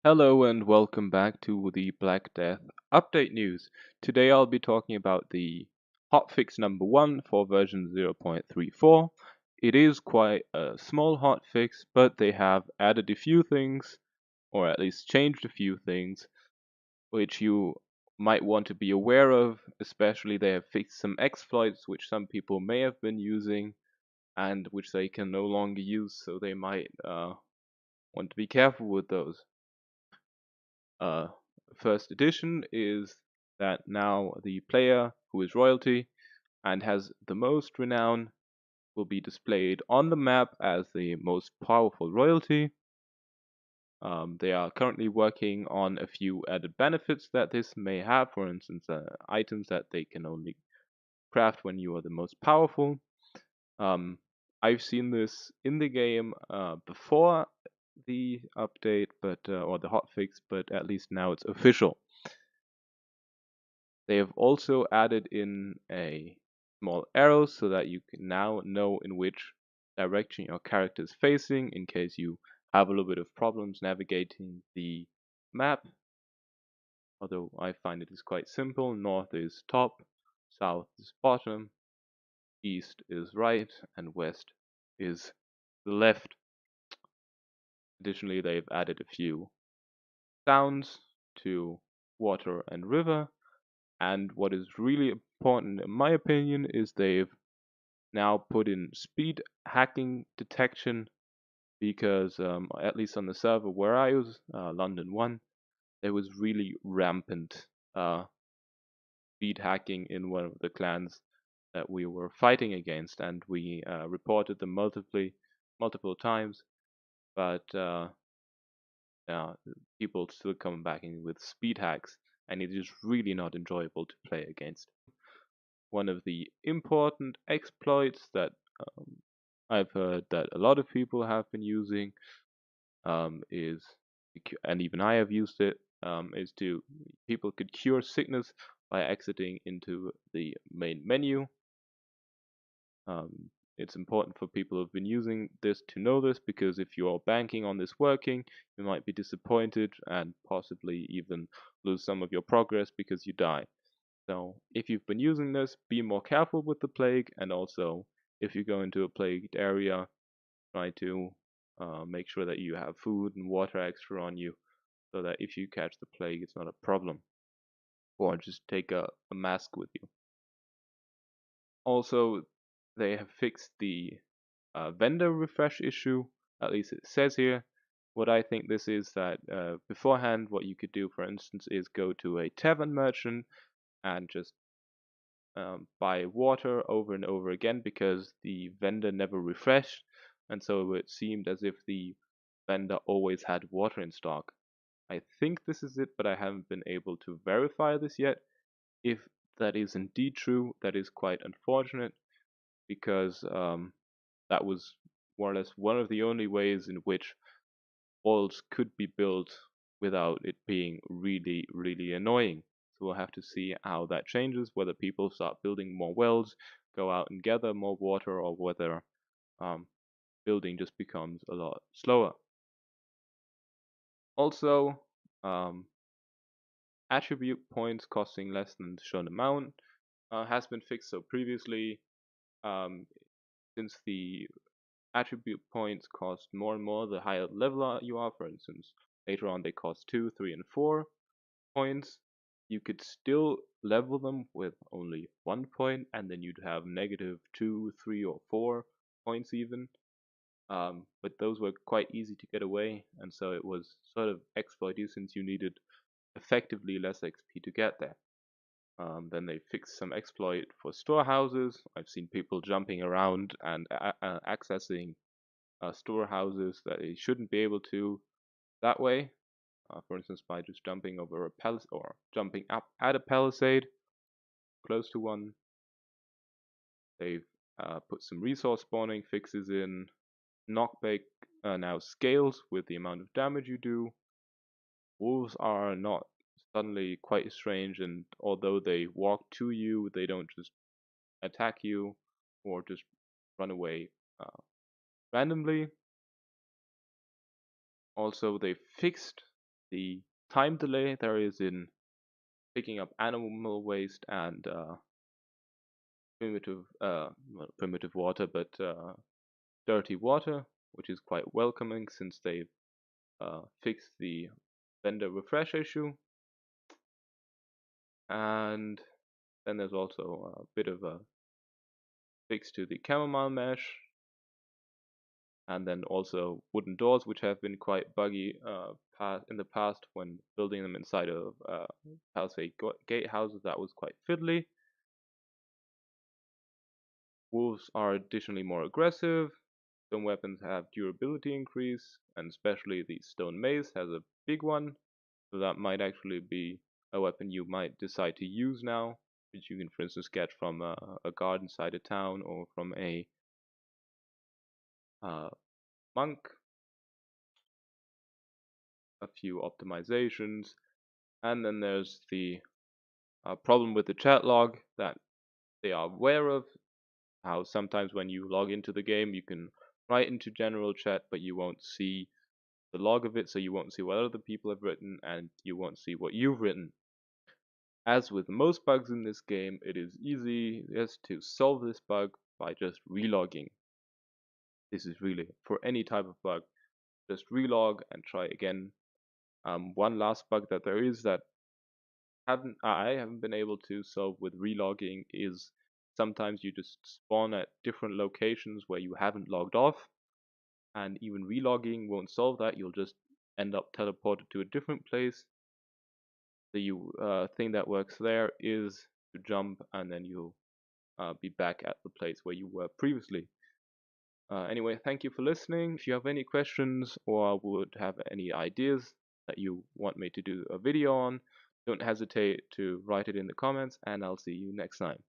Hello and welcome back to the Black Death update news. Today I'll be talking about the hotfix number 1 for version 0.34. It is quite a small hotfix, but they have added a few things, or at least changed a few things, which you might want to be aware of. Especially they have fixed some exploits which some people may have been using and which they can no longer use, so they might want to be careful with those. uh, First edition is that now the player who is royalty and has the most renown will be displayed on the map as the most powerful royalty. They are currently working on a few added benefits that this may have, for instance, items that they can only craft when you are the most powerful. Um, I've seen this in the game before the update, but or the hotfix, but at least now it's official. They have also added in a small arrow so that you can now know in which direction your character is facing in case you have a little bit of problems navigating the map. Although I find it is quite simple. North is top, south is bottom, east is right, and west is the left. Additionally, they've added a few sounds to water and river. And what is really important, in my opinion, is they've now put in speed hacking detection because, at least on the server where I was, London 1, there was really rampant speed hacking in one of the clans that we were fighting against, and we reported them multiple times, but people still come back in with speed hacks, and it is really not enjoyable to play against. One of the important exploits that um, I've heard that a lot of people have been using is, and even I have used it, is to people could cure sickness by exiting into the main menu. It's important for people who've been using this to know this, because if you're banking on this working, you might be disappointed and possibly even lose some of your progress because you die. So if you've been using this, be more careful with the plague, and also if you go into a plagued area, try to make sure that you have food and water extra on you, so that if you catch the plague, it's not a problem. Or just take a mask with you. Also, they have fixed the vendor refresh issue, at least it says here. What I think this is that beforehand, what you could do, for instance, is go to a tavern merchant and just buy water over and over again because the vendor never refreshed, and so it seemed as if the vendor always had water in stock. I think this is it, but I haven't been able to verify this yet. If that is indeed true, that is quite unfortunate because that was more or less one of the only ways in which walls could be built without it being really annoying. So we'll have to see how that changes, whether people start building more wells, go out and gather more water, or whether um, building just becomes a lot slower. Also, um, attribute points costing less than the shown amount has been fixed. So previously, um, since the attribute points cost more and more the higher level you are, for instance, later on they cost 2, 3, and 4 points, you could still level them with only 1 point, and then you'd have negative 2, 3, or 4 points even. But those were quite easy to get away, and so it was sort of exploitive since you needed effectively less XP to get there. Then they fixed some exploit for storehouses. I've seen people jumping around and accessing storehouses that they shouldn't be able to that way. For instance, by just jumping over a palisade or jumping up at a palisade close to one. They've put some resource spawning fixes in. Knockback now scales with the amount of damage you do. Wolves are not suddenly quite strange, and although they walk to you, they don't just attack you or just run away randomly. Also, they fixed the time delay there is in picking up animal waste and primitive water, but dirty water, which is quite welcoming since they've fixed the vendor refresh issue. And then there's also a bit of a fix to the chamomile mesh, and then also wooden doors, which have been quite buggy in the past when building them inside of palisade gatehouses. That was quite fiddly. Wolves are additionally more aggressive. Some weapons have durability increase, and especially the stone mace has a big one. So that might actually be a weapon you might decide to use now, which you can, for instance, get from a guard inside a town or from a uh, monk. A few optimizations, and then there's the problem with the chat log that they are aware of. How sometimes when you log into the game, you can write into general chat, but you won't see the log of it, so you won't see what other people have written, and you won't see what you've written. As with most bugs in this game, it is easy just to solve this bug by just relogging. This is really for any type of bug. Just relog and try again. One last bug that there is that I haven't been able to solve with relogging is sometimes you just spawn at different locations where you haven't logged off, and even relogging won't solve that. You'll just end up teleported to a different place. The thing that works there is to jump, and then you'll be back at the place where you were previously. Anyway, thank you for listening. If you have any questions or would have any ideas that you want me to do a video on, don't hesitate to write it in the comments, and I'll see you next time.